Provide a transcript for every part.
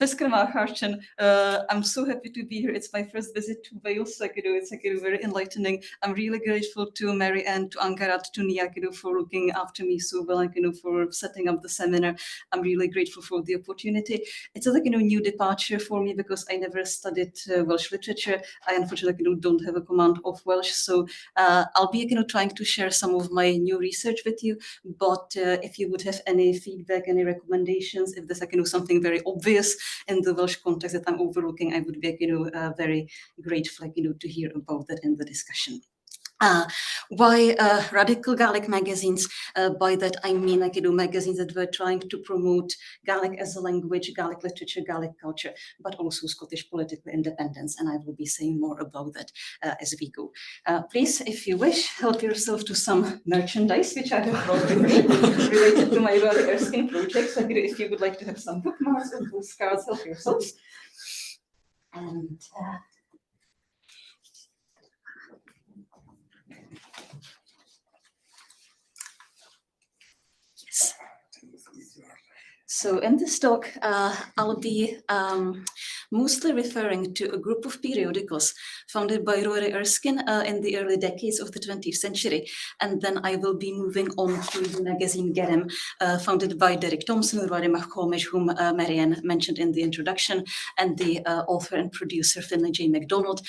I'm so happy to be here. It's my first visit to Wales. It's very enlightening. I'm really grateful to Mary and to Ankarat, to Nia, for looking after me so well, for setting up the seminar. I'm really grateful for the opportunity. It's a new departure for me because I never studied Welsh literature. I unfortunately don't have a command of Welsh, so I'll be trying to share some of my new research with you. But if you would have any feedback, any recommendations, if there's something very obvious in the Welsh context that I'm overlooking, I would be very grateful to hear about that in the discussion. Why radical Gaelic magazines? By that I mean magazines that were trying to promote Gaelic as a language, Gaelic literature, Gaelic culture, but also Scottish political independence, and I will be saying more about that as we go. Please, if you wish, help yourself to some merchandise which I have brought with me related to my Gaelic Erskine project. So if you would like to have some bookmarks or postcards, help yourselves. And so in this talk, I'll be mostly referring to a group of periodicals founded by Rory Erskine in the early decades of the 20th century. And then I will be moving on to the magazine Gerim, founded by Derek Thompson, Rory McComish, whom Marianne mentioned in the introduction, and the author and producer Finlay J. MacDonald,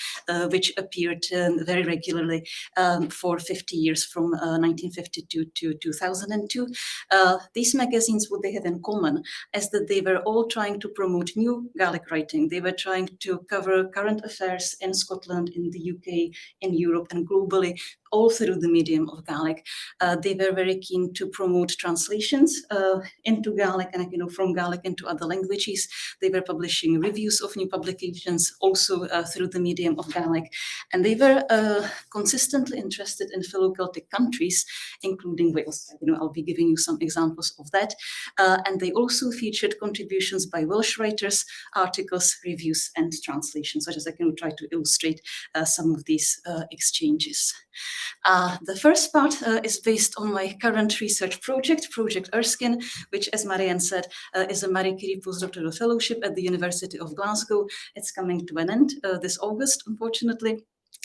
which appeared very regularly for 50 years from 1952 to 2002. These magazines, what they have in common is that they were all trying to promote new Gaelic writing. They were trying to cover current affairs in Scotland, in the UK, in Europe, and globally, all through the medium of Gaelic. They were very keen to promote translations into Gaelic and from Gaelic into other languages. They were publishing reviews of new publications also through the medium of Gaelic. And they were consistently interested in fellow Celtic countries, including Wales. I'll be giving you some examples of that. And they also featured contributions by Welsh writers, articles, reviews, and translations. So I just try to illustrate some of these exchanges. The first part is based on my current research project, Project Erskine, which, as Marianne said, is a Marie Curie postdoctoral fellowship at the University of Glasgow. It's coming to an end this August, unfortunately.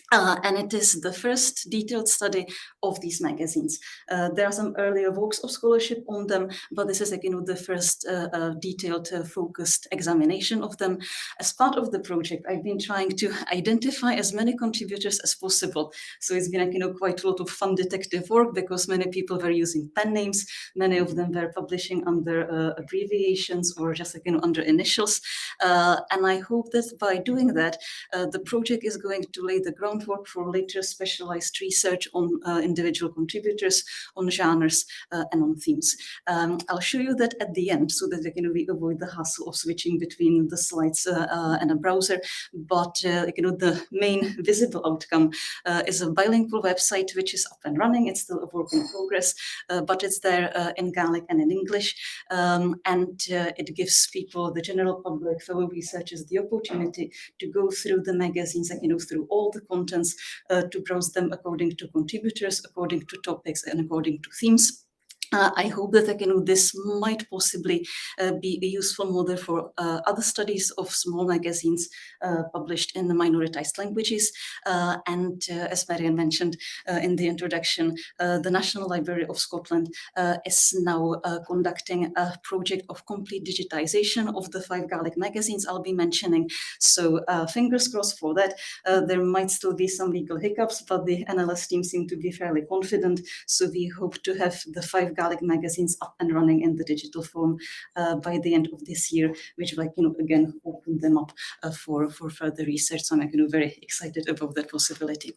And it is the first detailed study of these magazines. There are some earlier works of scholarship on them, but this is the first detailed, focused examination of them. As part of the project, I've been trying to identify as many contributors as possible. So it's been quite a lot of fun detective work because many people were using pen names. Many of them were publishing under abbreviations or just under initials. And I hope that by doing that, the project is going to lay the groundwork for later specialized research on individual contributors, on genres, and on themes. I'll show you that at the end so that we avoid the hassle of switching between the slides and a browser. But the main visible outcome is a bilingual website which is up and running. It's still a work in progress, but it's there in Gaelic and in English. And it gives people, the general public, fellow researchers, the opportunity to go through the magazines, through all the contents, to browse them according to contributors, according to topics, and according to themes. I hope that this might possibly be a useful model for other studies of small magazines published in the minoritized languages. And as Marianne mentioned in the introduction, the National Library of Scotland is now conducting a project of complete digitization of the 5 Gaelic magazines I'll be mentioning. So fingers crossed for that. There might still be some legal hiccups, but the NLS team seem to be fairly confident. So we hope to have the 5 Gaelic magazines up and running in the digital form by the end of this year, which will, again, open them up for further research. So I'm very excited about that possibility.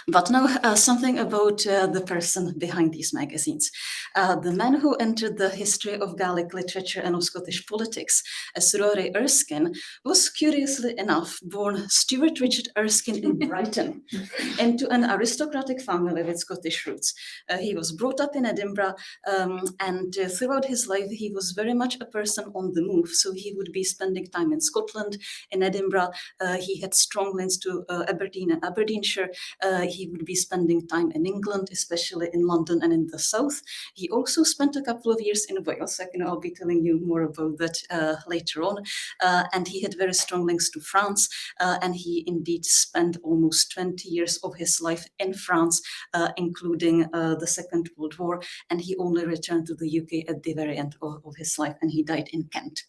But now something about the person behind these magazines. The man who entered the history of Gaelic literature and of Scottish politics as Rory Erskine was, curiously enough, born Stuart Richard Erskine in Brighton into an aristocratic family with Scottish roots. He was brought up in Edinburgh, and throughout his life he was very much a person on the move. So he would be spending time in Scotland, in Edinburgh. He had strong links to Aberdeen and Aberdeenshire. he would be spending time in England, especially in London and in the south. He also spent a couple of years in Wales. I'll be telling you more about that later on. And he had very strong links to France, and he indeed spent almost 20 years of his life in France, including the Second World War, and he only returned to the UK at the very end of his life, and he died in Kent.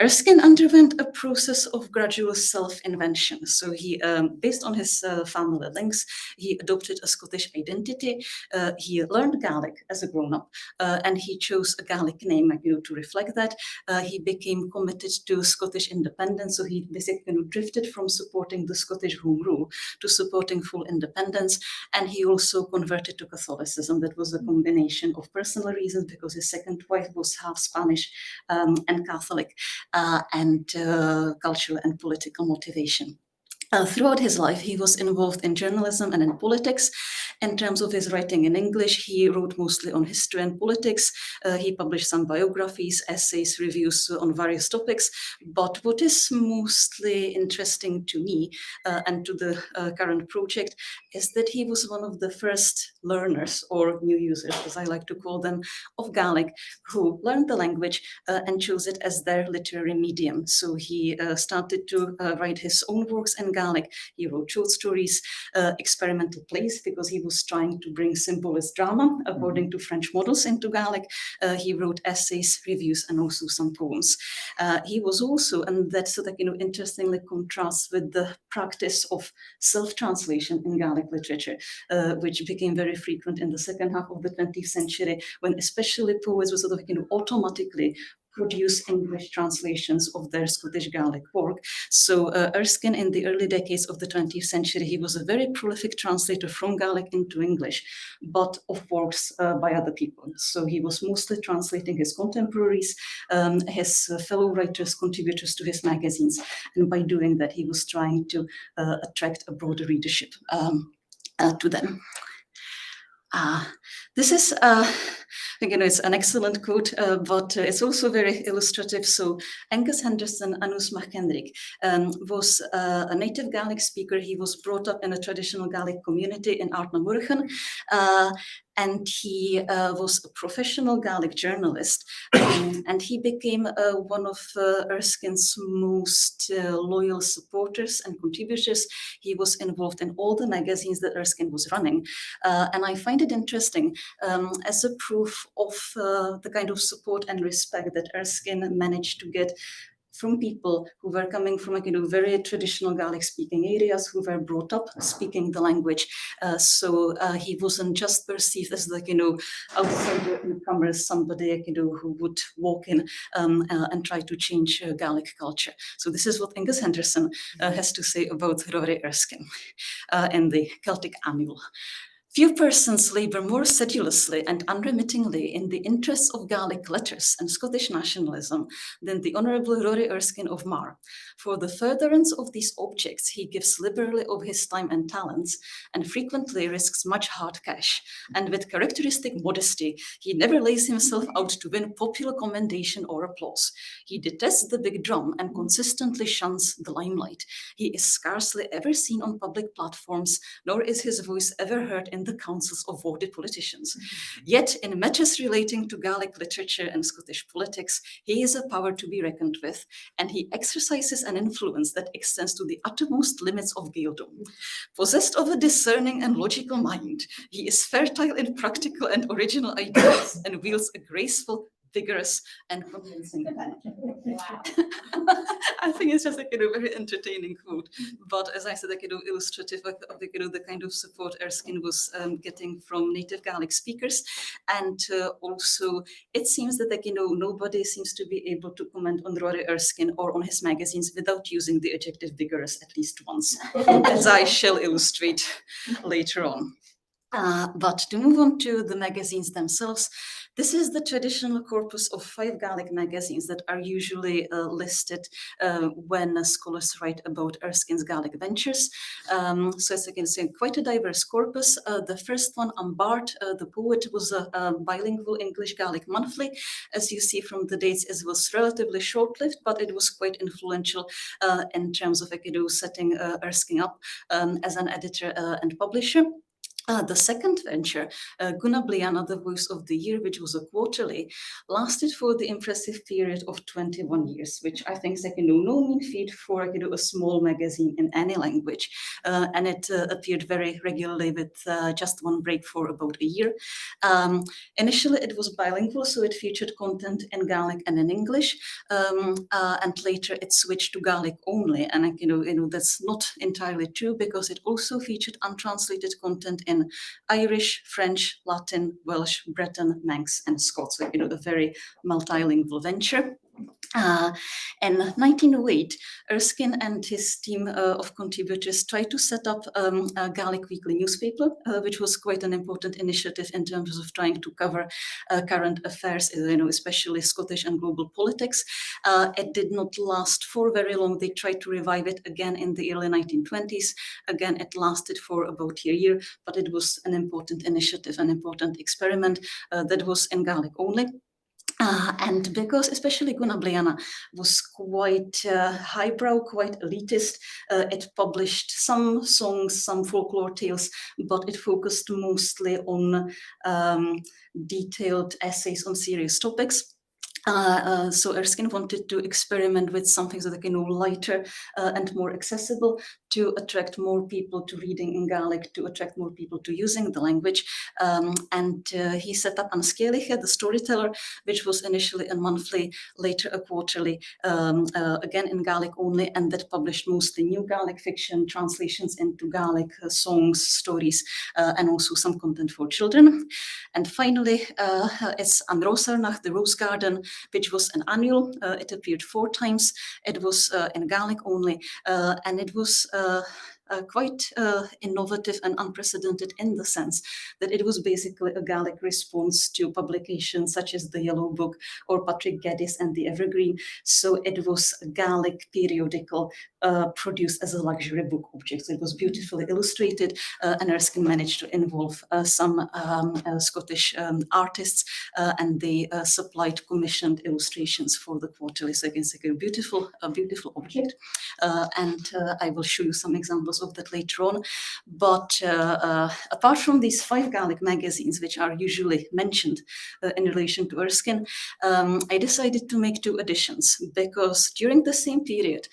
Erskine underwent a process of gradual self-invention. So he, based on his family links, he adopted a Scottish identity. He learned Gaelic as a grown-up, and he chose a Gaelic name, to reflect that. He became committed to Scottish independence. So he basically drifted from supporting the Scottish Home Rule to supporting full independence. And he also converted to Catholicism. That was a combination of personal reasons, because his second wife was half Spanish and Catholic. And cultural and political motivation. Throughout his life, he was involved in journalism and in politics. In terms of his writing in English, he wrote mostly on history and politics. He published some biographies, essays, reviews on various topics. But what is mostly interesting to me and to the current project is that he was one of the first learners, or new users, as I like to call them, of Gaelic, who learned the language and chose it as their literary medium. So he started to write his own works in Gaelic. He wrote short stories, experimental plays, because he was trying to bring symbolist drama according to French models into Gaelic. He wrote essays, reviews, and also some poems. He was also, and that sort of interestingly contrasts with the practice of self-translation in Gaelic literature, which became very frequent in the second half of the 20th century, when especially poets were sort of automatically produce English translations of their Scottish Gaelic work. So Erskine, in the early decades of the 20th century, he was a very prolific translator from Gaelic into English, but of works by other people. So he was mostly translating his contemporaries, his fellow writers, contributors to his magazines. And by doing that, he was trying to attract a broader readership to them. This is, I think, it's an excellent quote, but it's also very illustrative. So Angus Henderson Anus MacHenrick was a native Gaelic speaker. He was brought up in a traditional Gaelic community in Ardnamurchan. And he was a professional Gaelic journalist, and he became one of Erskine's most loyal supporters and contributors. He was involved in all the magazines that Erskine was running. And I find it interesting as a proof of the kind of support and respect that Erskine managed to get from people who were coming from very traditional Gaelic speaking areas, who were brought up speaking the language. So he wasn't just perceived as outsider newcomer, somebody who would walk in and try to change Gaelic culture. So this is what Angus Henderson has to say about Rory Erskine in the Celtic Annual. Few persons labour more sedulously and unremittingly in the interests of Gaelic letters and Scottish nationalism than the Honourable Rory Erskine of Mar. For the furtherance of these objects, he gives liberally of his time and talents, and frequently risks much hard cash. And with characteristic modesty, he never lays himself out to win popular commendation or applause. He detests the big drum and consistently shuns the limelight. He is scarcely ever seen on public platforms, nor is his voice ever heard in the councils of voted politicians. Yet, in matters relating to Gaelic literature and Scottish politics, he is a power to be reckoned with, and he exercises an influence that extends to the uttermost limits of Gaeldom. Possessed of a discerning and logical mind, he is fertile in practical and original ideas and wields a graceful, vigorous, and convincing pen. Wow. I think it's just a very entertaining quote, but as I said, illustrative of the kind of support Erskine was getting from native Gaelic speakers, and also it seems that nobody seems to be able to comment on Rory Erskine or on his magazines without using the adjective vigorous at least once, as I shall illustrate later on. But to move on to the magazines themselves, this is the traditional corpus of 5 Gaelic magazines that are usually listed when scholars write about Erskine's Gaelic ventures. So as you can see, quite a diverse corpus. The first one, Bart, the poet, was a bilingual English-Gaelic monthly. As you see from the dates, it was relatively short-lived, but it was quite influential in terms of setting Erskine up as an editor and publisher. The second venture, Gunabliana, the Voice of the Year, which was a quarterly, lasted for the impressive period of 21 years, which I think is no mean feat for a small magazine in any language. And it appeared very regularly with just one break for about a year. Initially, it was bilingual, so it featured content in Gaelic and in English. And later it switched to Gaelic only. And that's not entirely true, because it also featured untranslated content in Irish, French, Latin, Welsh, Breton, Manx, and Scots. So, a very multilingual venture. In 1908, Erskine and his team of contributors tried to set up a Gaelic weekly newspaper, which was quite an important initiative in terms of trying to cover current affairs, especially Scottish and global politics. It did not last for very long. They tried to revive it again in the early 1920s. Again, it lasted for about a year, but it was an important initiative, an important experiment that was in Gaelic only. And because especially Gunabliana was quite highbrow, quite elitist, it published some songs, some folklore tales, but it focused mostly on detailed essays on serious topics. So Erskine wanted to experiment with something so lighter and more accessible, to attract more people to reading in Gaelic, to attract more people to using the language. And he set up An Scaeliche, the storyteller, which was initially a monthly, later a quarterly, again in Gaelic only, and that published mostly new Gaelic fiction, translations into Gaelic, songs, stories, and also some content for children. And finally, it's An Rosarnach, the Rose Garden, which was an annual. It appeared 4 times. It was in Gaelic only, and it was quite innovative and unprecedented in the sense that it was basically a Gaelic response to publications such as the Yellow Book or Patrick Geddes and the Evergreen. So it was a Gaelic periodical produced as a luxury book object. So it was beautifully illustrated, and Erskine managed to involve some Scottish artists, and they supplied commissioned illustrations for the quarterly. So again, it's a beautiful object, and I will show you some examples of that later on. But apart from these 5 Gaelic magazines, which are usually mentioned in relation to Erskine, I decided to make 2 additions, because during the same period,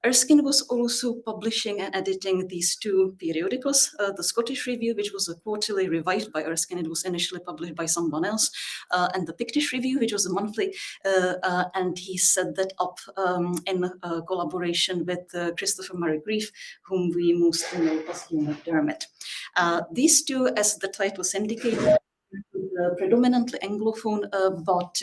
Erskine was also publishing and editing these 2 periodicals, the Scottish Review, which was a quarterly revived by Erskine. It was initially published by someone else, and the Pictish Review, which was a monthly, and he set that up in collaboration with Christopher Murray Grieve, whom we mostly know as Hugh McDermott. These 2, as the titles indicate, predominantly Anglophone, but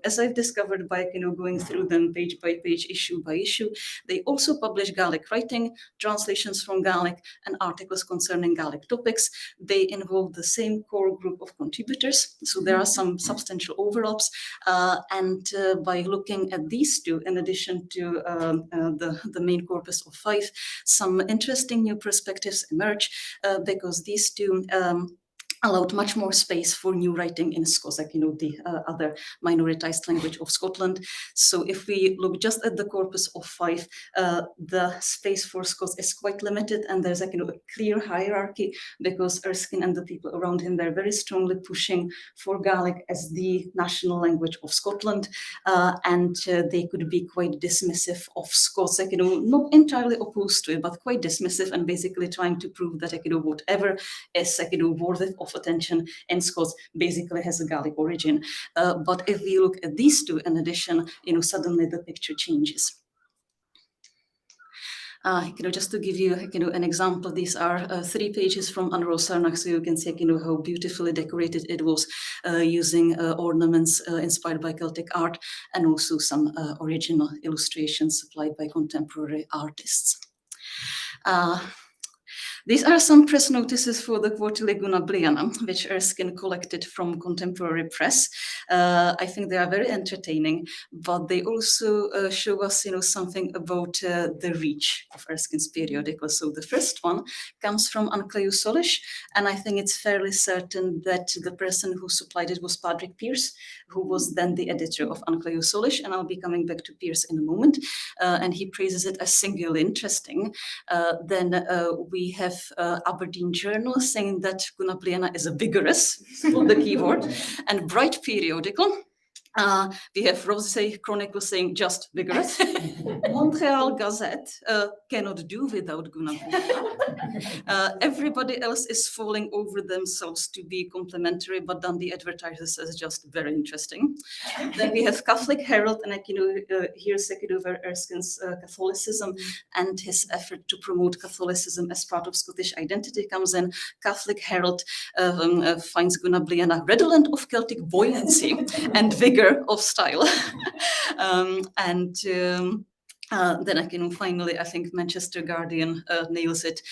as I've discovered by going through them page by page, issue by issue, they also publish Gaelic writing, translations from Gaelic, and articles concerning Gaelic topics. They involve the same core group of contributors, so there are some substantial overlaps. And by looking at these 2, in addition to the main corpus of 5, some interesting new perspectives emerge, because these 2 allowed much more space for new writing in Scots, the other minoritized language of Scotland. So if we look just at the corpus of 5, the space for Scots is quite limited, and there's a clear hierarchy, because Erskine and the people around him were very strongly pushing for Gaelic as the national language of Scotland, and they could be quite dismissive of Scots, not entirely opposed to it, but quite dismissive, and basically trying to prove that whatever is worthy of attention in Scots basically has a Gaelic origin. But if we look at these 2 in addition, suddenly the picture changes. Just to give you, an example, these are 3 pages from An Rosarnach, so you can see, how beautifully decorated it was, using ornaments inspired by Celtic art, and also some original illustrations supplied by contemporary artists. These are some press notices for the quarterly Guna Bliana, which Erskine collected from contemporary press. I think they are very entertaining, but they also show us, something about the reach of Erskine's periodical. So the first one comes from Ancleu Solish, and I think it's fairly certain that the person who supplied it was Patrick Pearce, who was then the editor of Ancleu Solish, and I'll be coming back to Pearce in a moment. And he praises it as singularly interesting. Then we have Aberdeen Journal saying that Guna Bliana is a vigorous, the keyword, and bright periodical. We have Rosé Chronicle saying just vigorous. Montreal Gazette cannot do without Guna Bliana. Everybody else is falling over themselves to be complimentary, but Dundee Advertiser says just very interesting. Then we have Catholic Herald, and here's over Erskine's Catholicism and his effort to promote Catholicism as part of Scottish identity comes in. Catholic Herald finds Guna Bliana redolent of Celtic buoyancy and vigor of style. Then finally, I think Manchester Guardian nails it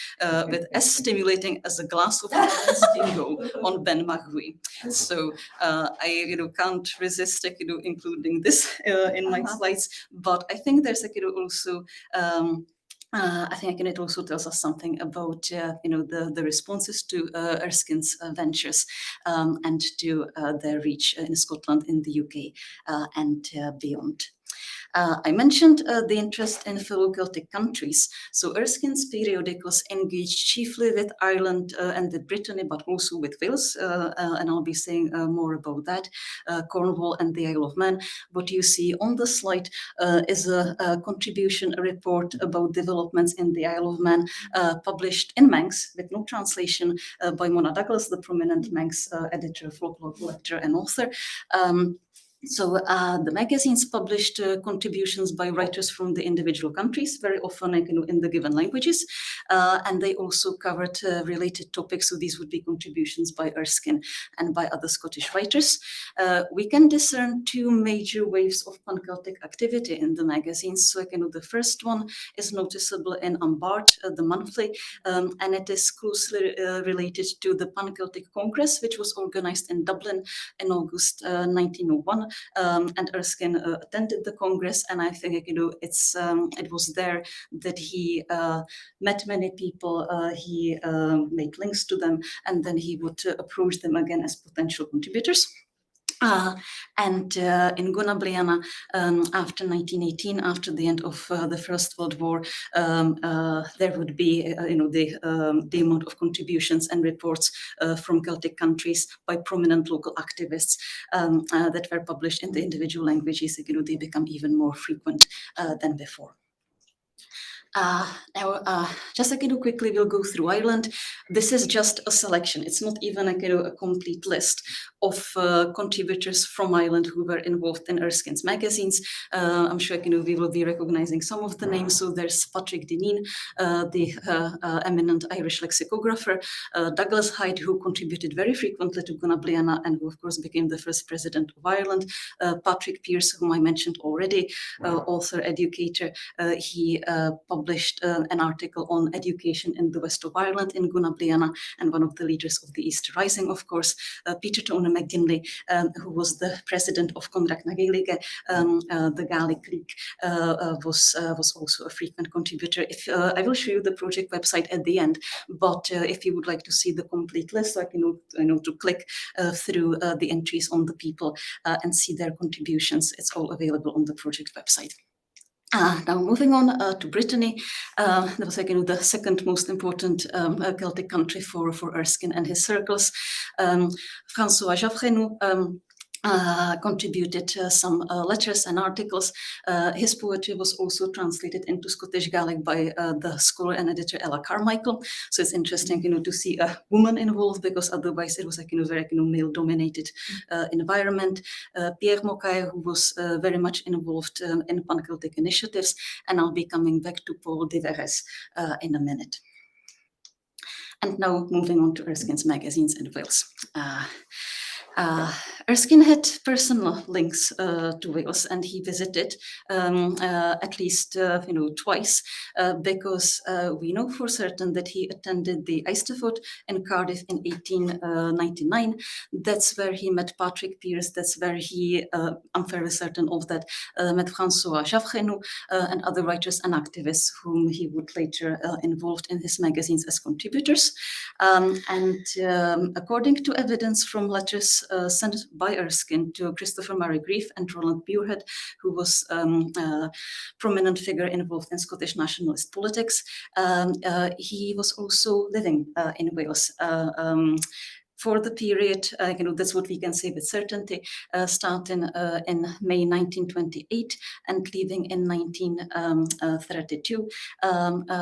with as stimulating as a glass of stingo on Ben Magui. So I can't resist including this in my slides, but I think there's also I think it also tells us something about the responses to Erskine's ventures and to their reach in Scotland, in the UK, and beyond. I mentioned the interest in fellow Celtic countries. So Erskine's periodicals engaged chiefly with Ireland and with Brittany, but also with Wales, and I'll be saying more about that, Cornwall and the Isle of Man. What you see on the slide is a contribution, a report about developments in the Isle of Man, published in Manx with no translation by Mona Douglas, the prominent Manx editor, folklore collector and author. So the magazines published contributions by writers from the individual countries, very often in the given languages, and they also covered related topics. So these would be contributions by Erskine and by other Scottish writers. We can discern two major waves of pan-Celtic activity in the magazines. So the first one is noticeable in Umbart, the monthly, and it is closely related to the Pan-Celtic Congress, which was organized in Dublin in August 1901. And Erskine attended the Congress, and I think it was there that he met many people, he made links to them, and then he would approach them again as potential contributors. And in Guna Bliana, after 1918, after the end of the First World War, there would be, the amount of contributions and reports from Celtic countries by prominent local activists that were published in the individual languages. They become even more frequent than before. Now, just quickly, we'll go through Ireland. This is just a selection. It's not even a complete list of contributors from Ireland who were involved in Erskine's magazines. I'm sure we will be recognizing some of the names. So there's Patrick Dineen, the eminent Irish lexicographer, Douglas Hyde, who contributed very frequently to Guna Bliana and who, of course, became the first president of Ireland. Patrick Pearce, whom I mentioned already, author, educator. He published an article on education in the west of Ireland in Guna Bliana, and one of the leaders of the Easter Rising, of course. Peter McGinley, who was the president of Conrac na Gaelic, the Gaelic League, was also a frequent contributor. I will show you the project website at the end, but if you would like to see the complete list, to click through the entries on the people and see their contributions. It's all available on the project website. Now moving on to Brittany, that was the second most important Celtic country for Erskine and his circles. François Javrenou contributed some letters and articles. His poetry was also translated into Scottish Gaelic by the scholar and editor Ella Carmichael. So it's interesting, to see a woman involved, because otherwise it was very male-dominated environment. Pierre Mokai, who was very much involved in pan-Celtic initiatives, and I'll be coming back to Paul de Verres in a minute. And now moving on to Erskine's magazines in Wales. Erskine had personal links to Wales, and he visited at least twice, because we know for certain that he attended the Eisteddfod in Cardiff in 1899. That's where he met Patrick Pearse. That's where he, I'm fairly certain of that, met François Javrenou and other writers and activists whom he would later involved in his magazines as contributors. According to evidence from letters sent by Erskine to Christopher Murray Grieve and Roland Muirhead, who was a prominent figure involved in Scottish nationalist politics, he was also living in Wales. For the period, that's what we can say with certainty, starting in May 1928 and leaving in 1932.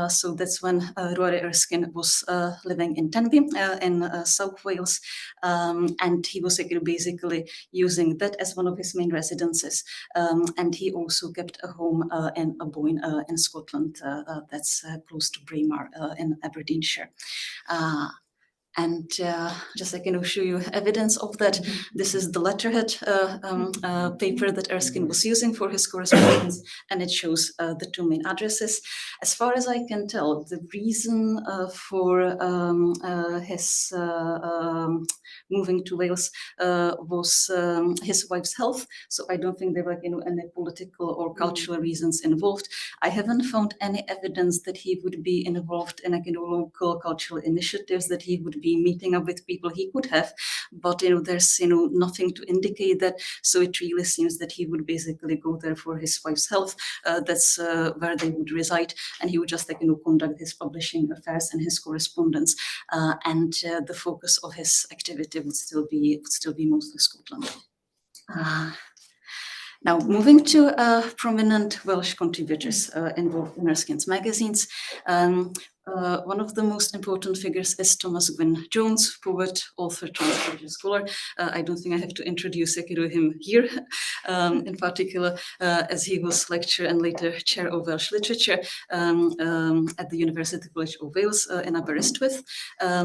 So that's when Rory Erskine was living in Tenby in South Wales, and he was basically using that as one of his main residences. And he also kept a home in Aboyne in Scotland, that's close to Braemar in Aberdeenshire. And just show you evidence of that. This is the letterhead paper that Erskine was using for his correspondence, and it shows the two main addresses. As far as I can tell, the reason for his moving to Wales was his wife's health. So I don't think there were any political or cultural reasons involved. I haven't found any evidence that he would be involved in local cultural initiatives, that he would be meeting up with people he could have, but there's nothing to indicate that. So it really seems that he would basically go there for his wife's health. That's where they would reside, and he would just conduct his publishing affairs and his correspondence, and the focus of his activity would still be mostly Scotland. Now, moving to prominent Welsh contributors involved in Erskine's magazines. One of the most important figures is Thomas Gwyn Jones, poet, author, translator, scholar. I don't think I have to introduce him here, in particular, as he was lecturer and later chair of Welsh literature at the University College of Wales in Aberystwyth.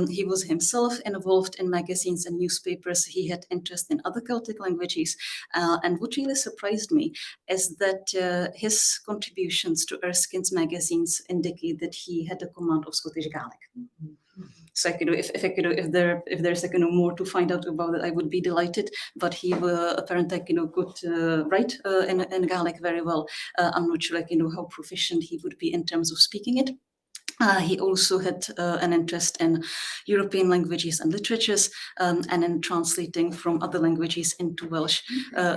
He was himself involved in magazines and newspapers. He had interest in other Celtic languages, and what really surprised me is that his contributions to Erskine's magazines indicate that he had a command of Scottish Gaelic. So if there's more to find out about it, I would be delighted. But he apparently could write in Gaelic very well. I'm not sure how proficient he would be in terms of speaking it. He also had an interest in European languages and literatures, and in translating from other languages into Welsh.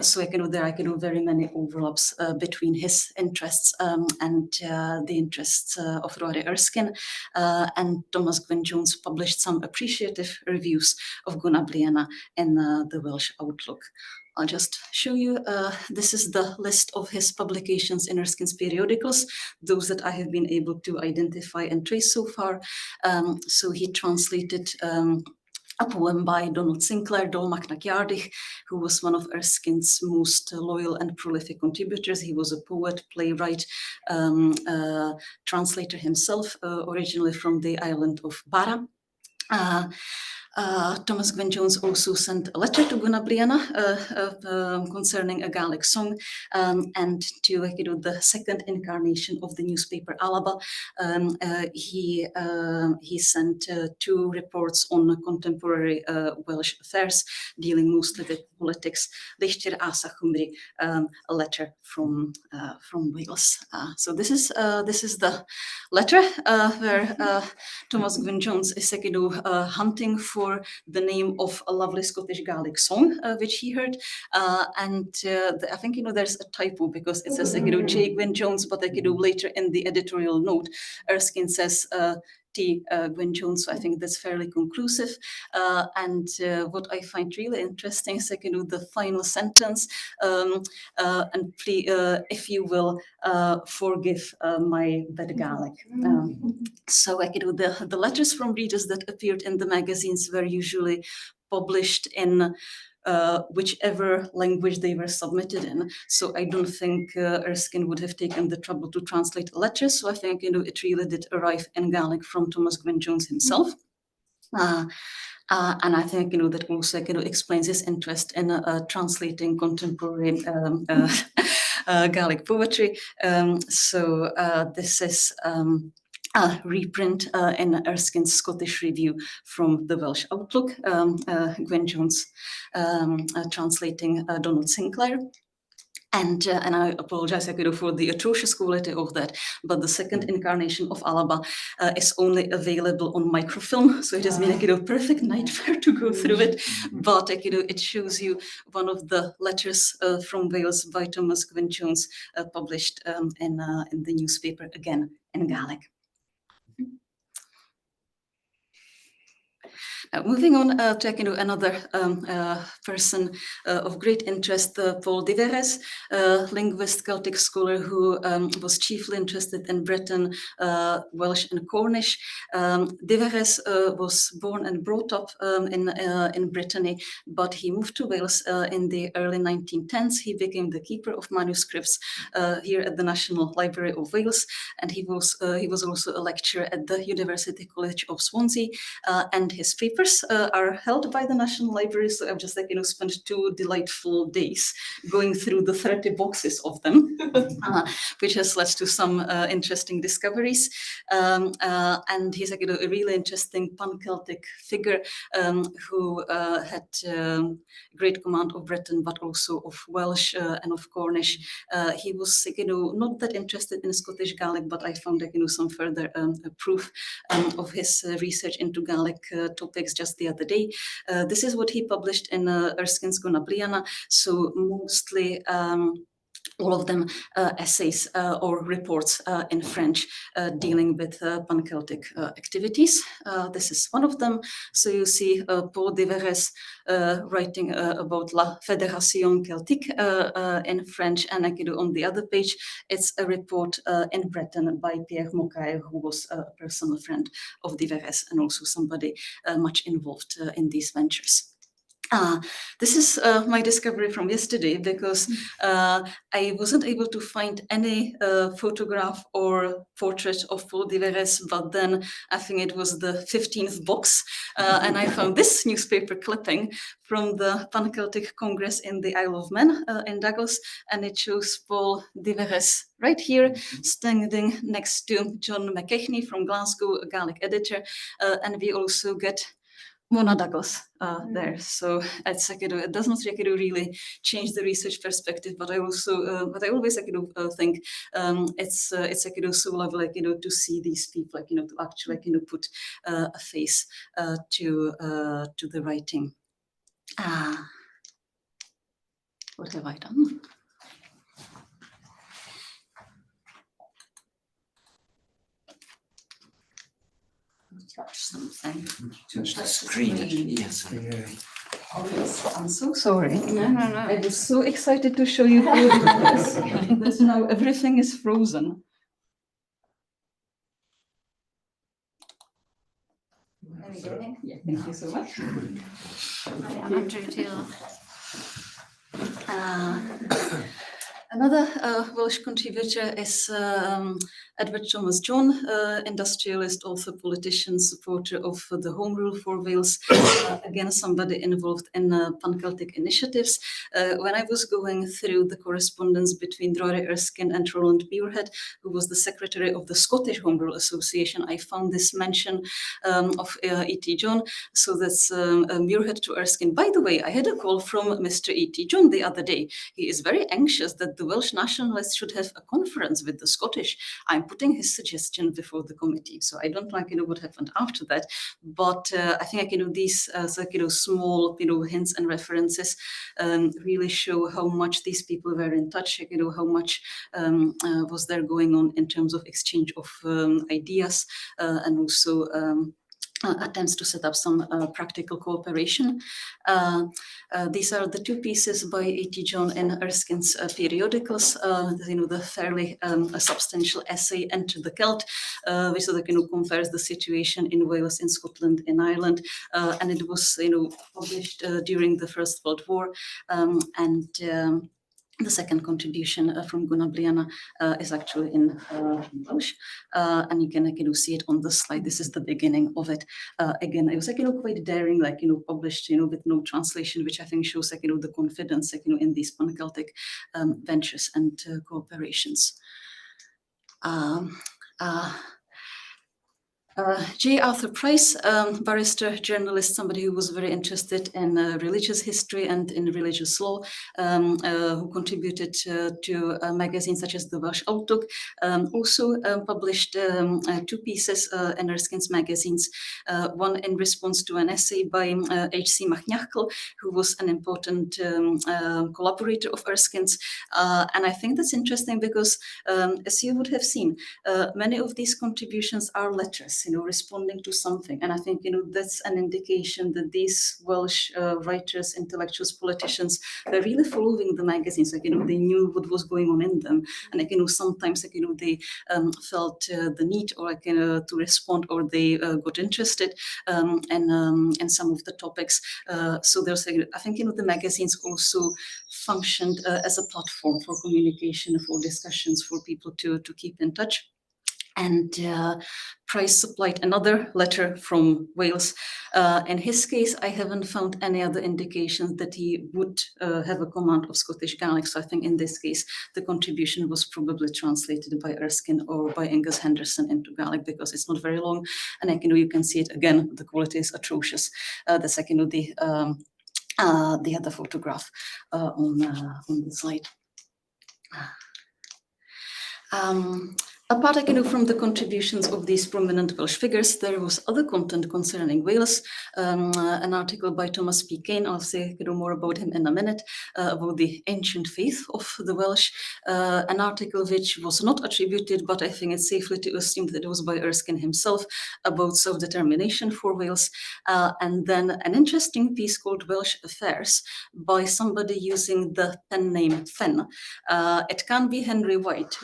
So there are very many overlaps between his interests and the interests of Rory Erskine. And Thomas Gwyn Jones published some appreciative reviews of Gona Bliana in the Welsh Outlook. I'll just show you. This is the list of his publications in Erskine's periodicals, those that I have been able to identify and trace so far. So he translated a poem by Donald Sinclair, Dol Macnaciardich, who was one of Erskine's most loyal and prolific contributors. He was a poet, playwright, translator himself, originally from the island of Barra. Thomas Gwyn Jones also sent a letter to Gona Bliana concerning a Gaelic song, and to the second incarnation of the newspaper Alaba. He sent two reports on contemporary Welsh affairs, dealing mostly with politics. Leichtir Asa Chumri, a letter from Wales. So this is the letter where Thomas Gwyn Jones is hunting for the name of a lovely Scottish Gaelic song which he heard, and I think there's a typo, because it says J. Gwyn Jones, but later in the editorial note Erskine says T. Gwyn Jones, so I think that's fairly conclusive. And what I find really interesting is the final sentence, and please, if you will, forgive my bad Gaelic. So the letters from readers that appeared in the magazines were usually published in whichever language they were submitted in. So I don't think Erskine would have taken the trouble to translate a letter. So I think it really did arrive in Gaelic from Thomas Gwyn Jones himself. And I think that also explains his interest in translating contemporary Gaelic poetry. So this is a reprint in Erskine's Scottish Review from the Welsh Outlook, Gwen Jones translating Donald Sinclair. And I apologize for the atrocious quality of that, but the second incarnation of Alaba is only available on microfilm, so it has been a perfect nightmare to go through it. But it shows you one of the letters from Wales by Thomas Gwyn Jones, published in the newspaper, again in Gaelic. Moving on to another person of great interest, Paul de Verres, linguist, Celtic scholar who was chiefly interested in Breton, Welsh and Cornish. De Verres was born and brought up in Brittany, but he moved to Wales in the early 1910s. He became the keeper of manuscripts here at the National Library of Wales, and he was also a lecturer at the University College of Swansea, and his papers are held by the National Library. So I've just spent 2 delightful days going through the 30 boxes of them, which has led to some interesting discoveries. And he's a really interesting pan-Celtic figure who had great command of Breton, but also of Welsh and of Cornish. He was not that interested in Scottish Gaelic, but I found some further proof of his research into Gaelic topics just the other day. This is what he published in Erskine's Gona Bliana. So mostly all of them essays or reports in French dealing with pan-Celtic activities. This is one of them. So you see Paul de Verres writing about La Fédération Celtique in French, and on the other page, it's a report in Breton by Pierre Mocaire, who was a personal friend of de Verres and also somebody much involved in these ventures. This is my discovery from yesterday, because I wasn't able to find any photograph or portrait of Paul de Verres, but then I think it was the 15th box, and I found this newspaper clipping from the Pan-Celtic Congress in the Isle of Man in Douglas, and it shows Paul de Verres right here, standing next to John McKechnie from Glasgow, a Gaelic editor, and we also get Mona Douglas there. So it's it does not really change the research perspective, but I also but I always think it's so lovely to see these people to actually put a face to the writing. What have I done? Touch something. Touch the screen. Yes. Oh, yes. I'm so sorry. No. I was so excited to show you this. That now everything is frozen. Yeah, thank you so much. I'm Andrew Taylor. Another Welsh contributor is Edward Thomas John, industrialist, author, politician, supporter of the Home Rule for Wales, again somebody involved in pan-Celtic initiatives. When I was going through the correspondence between Rory Erskine and Roland Muirhead, who was the secretary of the Scottish Home Rule Association, I found this mention of E.T. John. So that's Muirhead to Erskine. By the way, I had a call from Mr. E.T. John the other day. He is very anxious that the Welsh nationalists should have a conference with the Scottish. I'm putting his suggestion before the committee, so I don't know what happened after that. But I think these small hints and references really show how much these people were in touch. How much was there going on in terms of exchange of ideas and also attempts to set up some practical cooperation. These are the 2 pieces by E.T. John in Erskine's periodicals. The fairly substantial essay Enter the Celt, which compares the situation in Wales, in Scotland, in Ireland, and it was published during the First World War, and The second contribution from Gunnar Briana is actually in Welsh, and you can see it on the slide. This is the beginning of it. Again, it was quite daring, published with no translation, which I think shows the confidence in these pan-Celtic ventures and cooperations. J. Arthur Price, barrister, journalist, somebody who was very interested in religious history and in religious law, who contributed to magazines such as the Welsh Outlook, also published two pieces in Erskine's magazines, one in response to an essay by H.C. Machňachkl, who was an important collaborator of Erskine's. And I think that's interesting because, as you would have seen, many of these contributions are letters, responding to something. And I think, that's an indication that these Welsh writers, intellectuals, politicians were really following the magazines. They knew what was going on in them. And, sometimes, they felt the need or to respond, or they got interested in some of the topics. So there's, I think, the magazines also functioned as a platform for communication, for discussions, for people to keep in touch. And Price supplied another letter from Wales. In his case, I haven't found any other indications that he would have a command of Scottish Gaelic. So I think in this case, the contribution was probably translated by Erskine or by Angus Henderson into Gaelic, because it's not very long. And you can see it again, the quality is atrocious. That's the other photograph on the slide. Apart from the contributions of these prominent Welsh figures, there was other content concerning Wales. An article by Thomas P. Kane, I'll say more about him in a minute, about the ancient faith of the Welsh. An article which was not attributed, but I think it's safely to assume that it was by Erskine himself, about self-determination for Wales. And then an interesting piece called Welsh Affairs by somebody using the pen name Fen. It can be Henry White,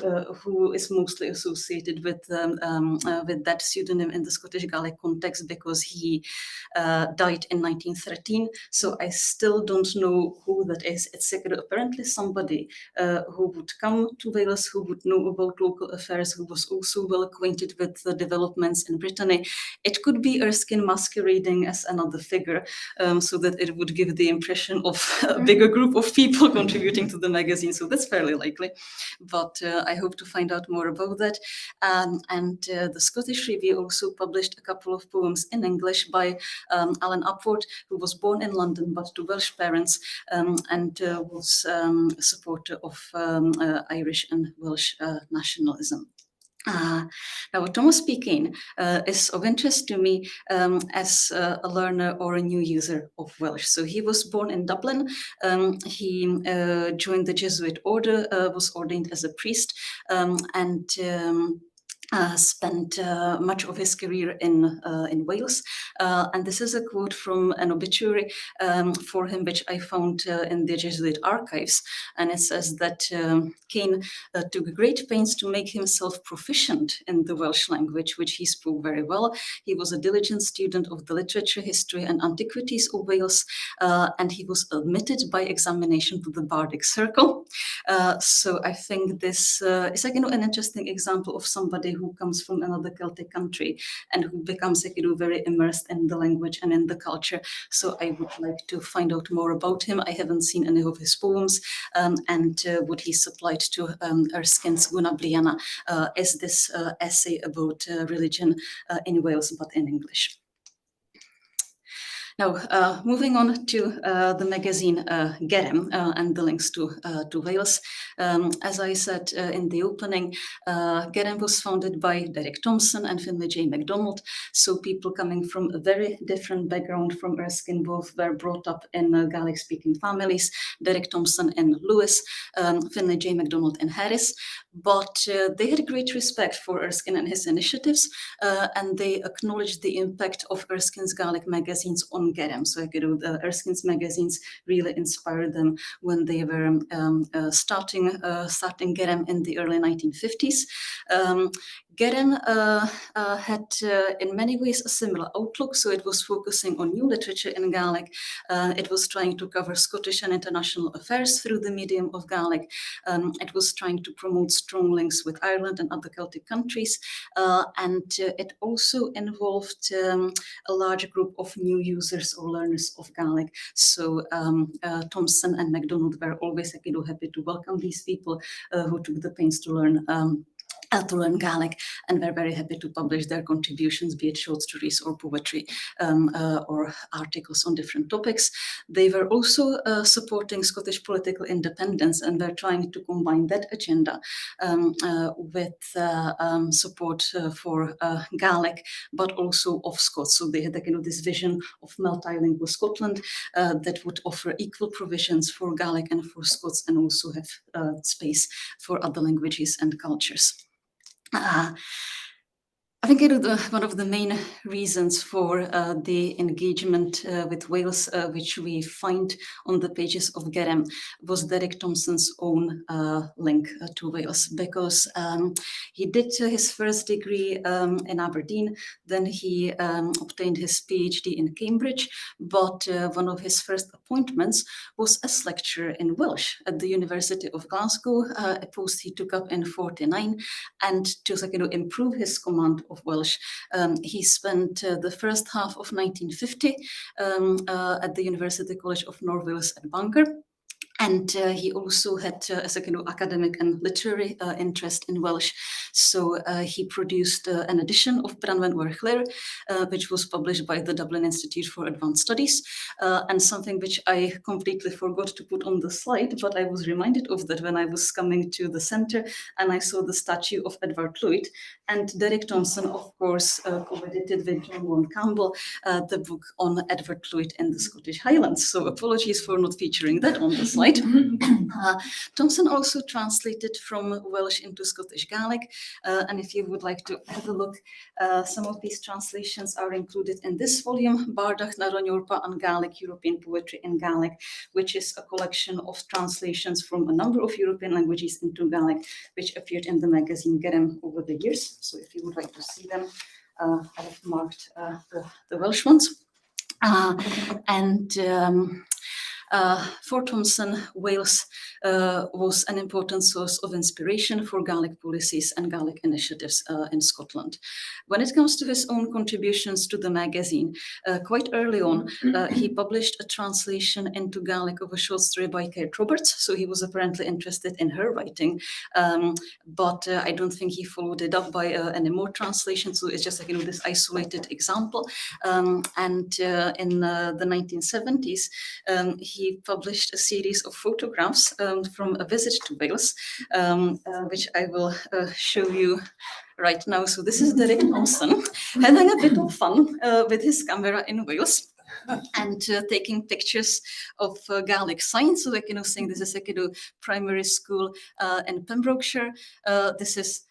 who is mostly associated with that pseudonym in the Scottish Gaelic context, because he died in 1913. So I still don't know who that is. It's apparently somebody who would come to Wales, who would know about local affairs, who was also well acquainted with the developments in Brittany. It could be Erskine masquerading as another figure, so that it would give the impression of a bigger group of people contributing to the magazine. So that's fairly likely. But I hope to find out more about that. And the Scottish Review also published a couple of poems in English by Alan Upward, who was born in London but to Welsh parents, and was a supporter of Irish and Welsh nationalism. Now, Thomas P. Kane is of interest to me as a learner or a new user of Welsh. So he was born in Dublin. He joined the Jesuit order, was ordained as a priest, and spent much of his career in Wales. And this is a quote from an obituary for him, which I found in the Jesuit archives. And it says that Kane took great pains to make himself proficient in the Welsh language, which he spoke very well. He was a diligent student of the literature, history, and antiquities of Wales, and he was admitted by examination to the Bardic Circle. So I think this is an interesting example of somebody who comes from another Celtic country and who becomes very immersed in the language and in the culture. So I would like to find out more about him. I haven't seen any of his poems, and what he supplied to Erskine's Gunnar Briana is this essay about religion in Wales, but in English. Now, moving on to the magazine Gerem and the links to Wales. As I said in the opening, Gerem was founded by Derek Thompson and Finlay J. MacDonald. So people coming from a very different background from Erskine, both were brought up in Gaelic-speaking families. Derek Thompson in Lewis, Finlay J. MacDonald in Harris. But they had great respect for Erskine and his initiatives, and they acknowledged the impact of Erskine's Gaelic magazines on on Garam. So Erskine's magazines really inspired them when they were starting Garam in the early 1950s. Garam had in many ways a similar outlook, so it was focusing on new literature in Gaelic. It was trying to cover Scottish and international affairs through the medium of Gaelic. It was trying to promote strong links with Ireland and other Celtic countries, and it also involved a large group of new users or learners of Gaelic. So Thompson and MacDonald were always happy to welcome these people who took the pains to learn Gaelic, and we're very happy to publish their contributions, be it short stories or poetry or articles on different topics. They were also supporting Scottish political independence, and were trying to combine that agenda with support for Gaelic, but also of Scots. So they had this vision of multilingual Scotland that would offer equal provisions for Gaelic and for Scots, and also have space for other languages and cultures. I think one of the main reasons for the engagement with Wales, which we find on the pages of Garam, was Derek Thompson's own link to Wales, because he did his first degree in Aberdeen, then he obtained his PhD in Cambridge, but one of his first appointments was as lecturer in Welsh at the University of Glasgow, a post he took up in 1949, and to improve his command of Welsh, he spent the first half of 1950 at the University College of North Wales at Bangor. And he also had a academic and literary interest in Welsh. So he produced an edition of Branwen Werchler, which was published by the Dublin Institute for Advanced Studies, and something which I completely forgot to put on the slide, but I was reminded of that when I was coming to the center and I saw the statue of Edward Llwyd. And Derek Thompson, of course, co-edited with John Vaughan Campbell the book on Edward Llwyd in the Scottish Highlands. So apologies for not featuring that on the slide. Thompson also translated from Welsh into Scottish Gaelic, and if you would like to have a look, some of these translations are included in this volume, Bardach na Ronyorpa and Gaelic, European Poetry in Gaelic, which is a collection of translations from a number of European languages into Gaelic, which appeared in the magazine Garam over the years. So if you would like to see them, I have marked the Welsh ones. For Thompson, Wales was an important source of inspiration for Gaelic policies and Gaelic initiatives in Scotland. When it comes to his own contributions to the magazine, quite early on, he published a translation into Gaelic of a short story by Kate Roberts, so he was apparently interested in her writing, but I don't think he followed it up by any more translations, so it's just this isolated example. In the 1970s, he published a series of photographs from a visit to Wales, which I will show you right now. So this is Derek Thompson having a bit of fun with his camera in Wales and taking pictures of Gaelic signs. So saying this is primary school in Pembrokeshire. This is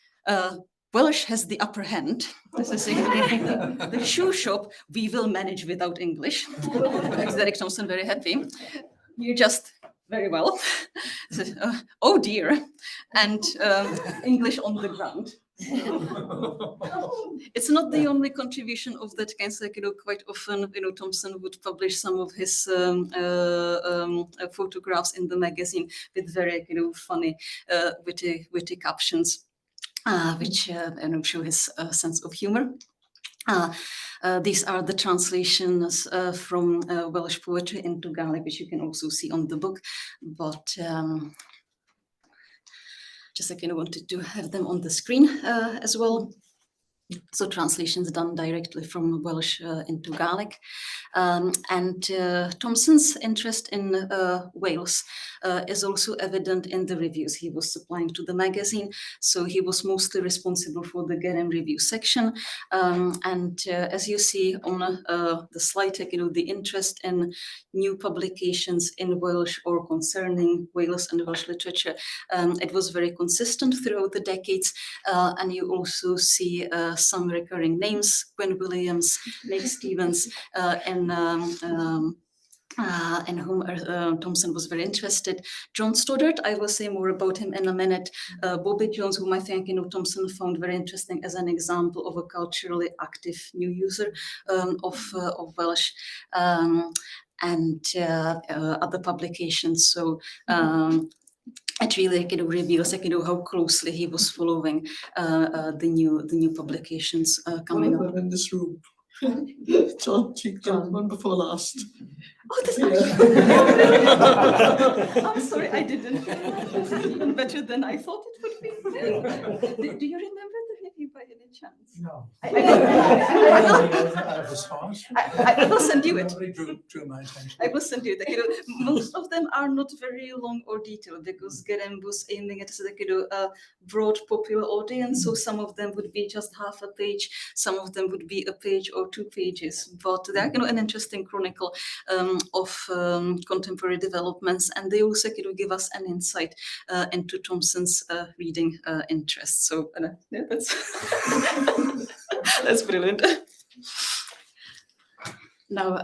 Welsh has the upper hand. This is the shoe shop. We will manage without English. Makes Derek Thompson very happy. You just very well. Oh dear, and English on the ground. It's not the only contribution of that kind. So, quite often, Thompson would publish some of his photographs in the magazine with very, funny, witty captions. Which show his sense of humor. These are the translations from Welsh poetry into Gaelic, which you can also see on the book, but just wanted to have them on the screen as well. So translations done directly from Welsh into Gaelic. And Thompson's interest in Wales is also evident in the reviews he was supplying to the magazine. So he was mostly responsible for the Garam review section. As you see on the slide, the interest in new publications in Welsh or concerning Wales and Welsh literature, it was very consistent throughout the decades. And you also see some recurring names: Gwen Williams, Meg Stevens, in whom Thomson was very interested. John Stoddart, I will say more about him in a minute. Bobby Jones, whom I think Thomson found very interesting as an example of a culturally active new user of Welsh. And other publications. So it really reveals how closely he was following the new publications coming up. One of them in this room. John, one before last. Oh, that's I'm sorry, I didn't. Even better than I thought it would be. Do you remember the review by any chance? No. I will send you it. Drew my attention. I will send you it. Most of them are not very long or detailed because Graham was aiming at a broad popular audience. So some of them would be just half a page, some of them would be a page or 2 pages. But they're an interesting chronicle of contemporary developments, and they also give us an insight into Thomson's reading interests. So yeah, that's that's brilliant. Now,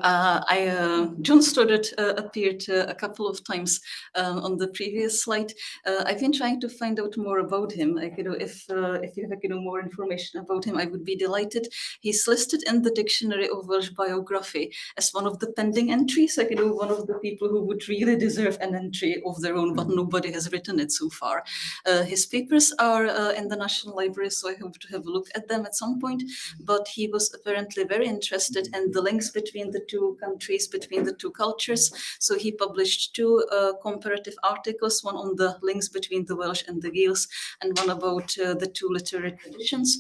John Stoddart appeared a couple of times on the previous slide. I've been trying to find out more about him. If you have more information about him, I would be delighted. He's listed in the Dictionary of Welsh Biography as one of the pending entries. One of the people who would really deserve an entry of their own, but nobody has written it so far. His papers are in the National Library, so I hope to have a look at them at some point. But he was apparently very interested in the links between the 2 countries, between the 2 cultures. So he published 2 comparative articles, one on the links between the Welsh and the Gaels, and one about the 2 literary traditions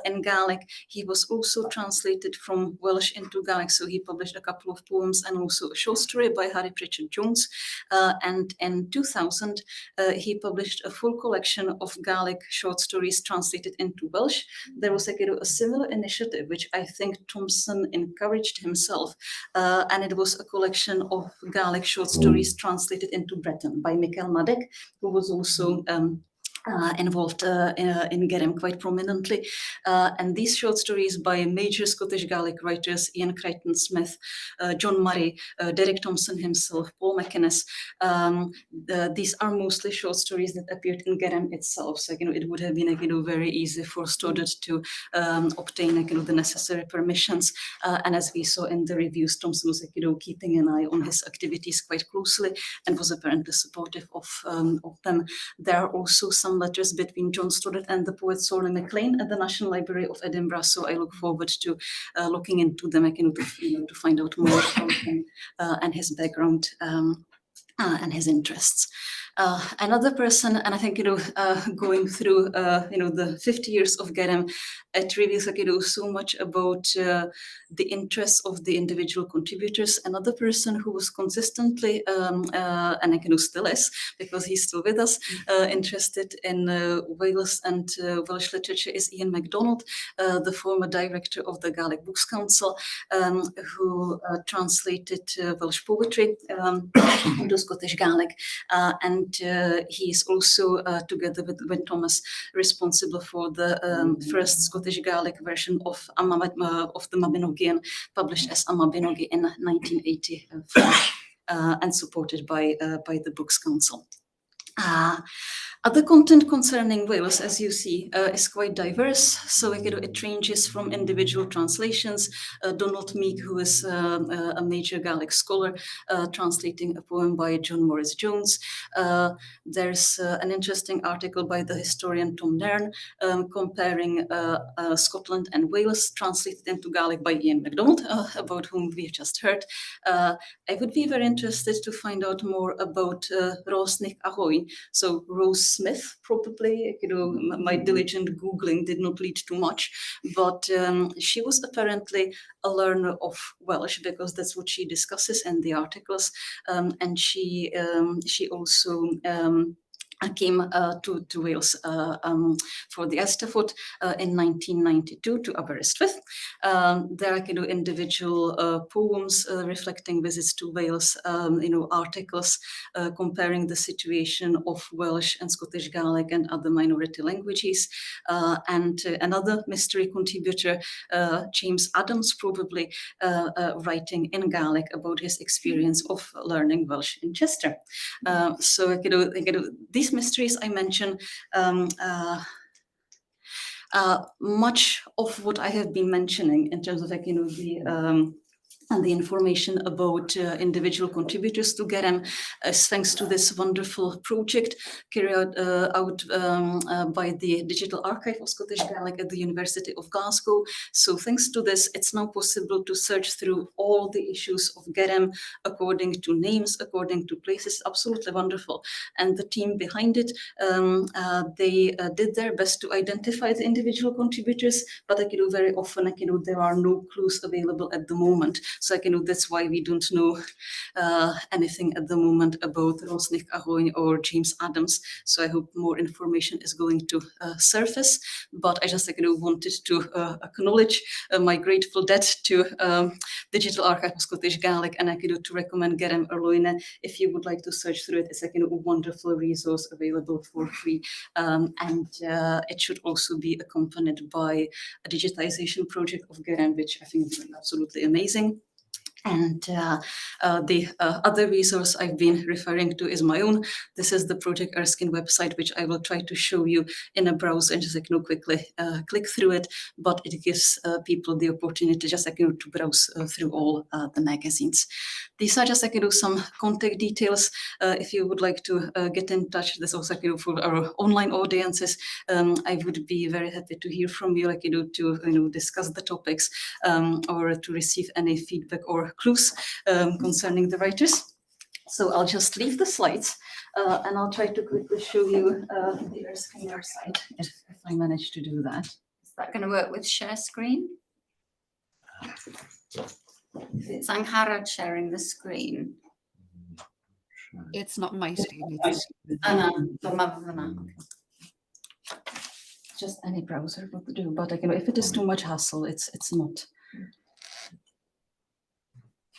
in Gaelic. He was also translated from Welsh into Gaelic, so he published a couple of poems and also a short story by Harry Pritchard Jones. And in 2000, he published a full collection of Gaelic short stories translated into Welsh. There was a similar initiative, which I think Thomson encouraged himself, and it was a collection of Gaelic short stories translated into Breton by Michael Madec, who was also involved in Garum quite prominently. And these short stories by major Scottish Gaelic writers, Ian Crichton-Smith, John Murray, Derek Thompson himself, Paul McInnes, these are mostly short stories that appeared in Garum itself. So it would have been very easy for Stoddart to obtain the necessary permissions. And as we saw in the reviews, Thomson was keeping an eye on his activities quite closely and was apparently supportive of them. There are also some letters between John Stoddart and the poet Sorley MacLean at the National Library of Edinburgh. So I look forward to looking into them to find out more about him and his background and his interests. Another person, and I think going through the 50 years of Garum, it reveals so much about the interests of the individual contributors. Another person who was consistently and still is, because he's still with us, interested in Wales and Welsh literature is Ian MacDonald, the former director of the Gaelic Books Council, who translated Welsh poetry into Scottish Gaelic, and he is also, together with Wyn Thomas, responsible for the first Scottish Gaelic version of the Mabinogion, published as a Mabinogi in 1984, and supported by the Books Council. Other content concerning Wales, as you see, is quite diverse. So it ranges from individual translations. Donald Meek, who is a major Gaelic scholar, translating a poem by John Morris Jones. There's an interesting article by the historian Tom Nairn comparing Scotland and Wales, translated into Gaelic by Ian MacDonald, about whom we just heard. I would be very interested to find out more about Rose Nick Ahoy. So Rose Smith, probably, my diligent Googling did not lead to much, but she was apparently a learner of Welsh, because that's what she discusses in the articles, and she also I came to Wales for the Eisteddfod in 1992 to Aberystwyth. There I can do individual poems reflecting visits to Wales, articles comparing the situation of Welsh and Scottish Gaelic and other minority languages. And another mystery contributor, James Adams, probably writing in Gaelic about his experience of learning Welsh in Chester. So these mysteries I mention, much of what I have been mentioning in terms of the information about individual contributors to GEREM is thanks to this wonderful project carried out by the Digital Archive of Scottish Gaelic at the University of Glasgow. So thanks to this, it's now possible to search through all the issues of GEREM according to names, according to places. Absolutely wonderful. And the team behind it, they did their best to identify the individual contributors, but very often there are no clues available at the moment. So that's why we don't know anything at the moment about Rosnick Ahoy or James Adams. So I hope more information is going to surface. But I just wanted to acknowledge my grateful debt to Digital Archive of Scottish Gaelic, and to recommend GEREM Erloine if you would like to search through it. It's a wonderful resource available for free, and it should also be accompanied by a digitization project of GEREM, which I think is absolutely amazing. And the other resource I've been referring to is my own. This is the Project Erskine website, which I will try to show you in a browser and just quickly click through it. But it gives people the opportunity just to browse through all the magazines. These are just some contact details. If you would like to get in touch, this also for our online audiences. I would be very happy to hear from you, to discuss the topics or to receive any feedback or clues concerning the writers. So I'll just leave the slides and I'll try to quickly show you the Erskine website if I manage to do that. Is that going to work with share screen? It's Angharad sharing the screen. It's not my screen. It's just any browser would do, but if it is too much hassle, it's not.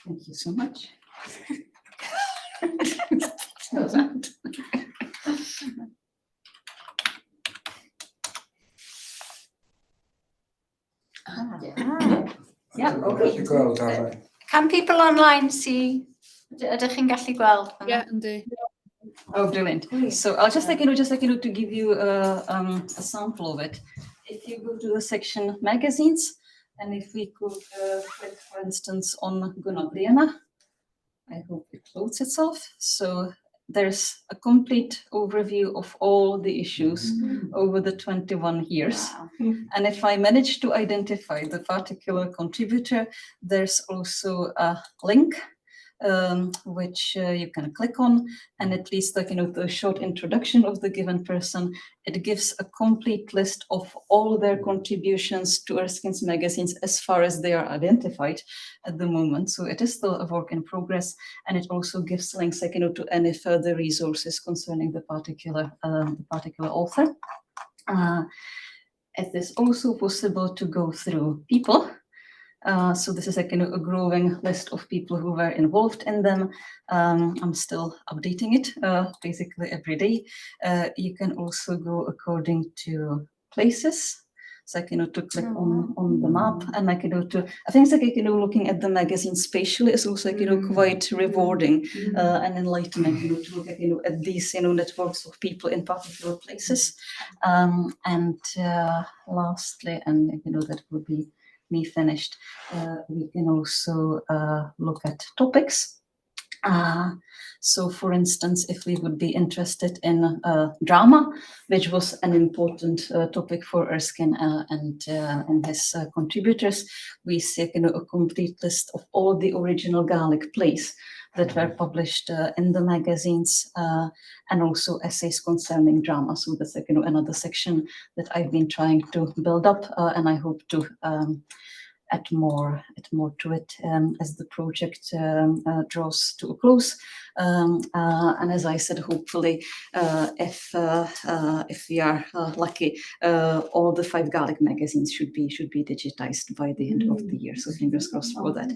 Thank you so much. Yeah, okay. Can people online see? Ydych chi'n gallu gweld? yeah, indeed. Oh, brilliant. So I'll just to give you a sample of it. If you go to the section magazines, and if we could click, for instance, on Gunnarbriana, I hope it loads itself. So there's a complete overview of all the issues over the 21 years. Wow. And if I manage to identify the particular contributor, there's also a link which you can click on, and at least the short introduction of the given person. It gives a complete list of all their contributions to Erskine's magazines as far as they are identified at the moment. So it is still a work in progress, and it also gives links to any further resources concerning the particular author. It is also possible to go through people. So this is a growing list of people who were involved in them. I'm still updating it basically every day. You can also go according to places. So I can to click on the map, and I can I think it's looking at the magazine spatially is also quite rewarding and enlightening to look at these networks of people in particular places. And lastly, and that would be me finished, we can also look at topics. So for instance, if we would be interested in drama, which was an important topic for Erskine and his contributors, we see a complete list of all the original Gaelic plays that were published in the magazines, and also essays concerning drama. So that's another section that I've been trying to build up, and I hope to add more to it as the project draws to a close. And as I said, hopefully, if we are lucky, all the 5 Gaelic magazines should be digitized by the end of the year. So fingers crossed for that.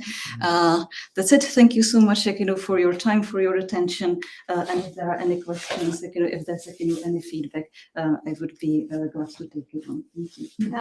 That's it. Thank you so much, for your time, for your attention. And if there are any questions, if there's any feedback, I would be glad to take it on. Thank you. Yeah.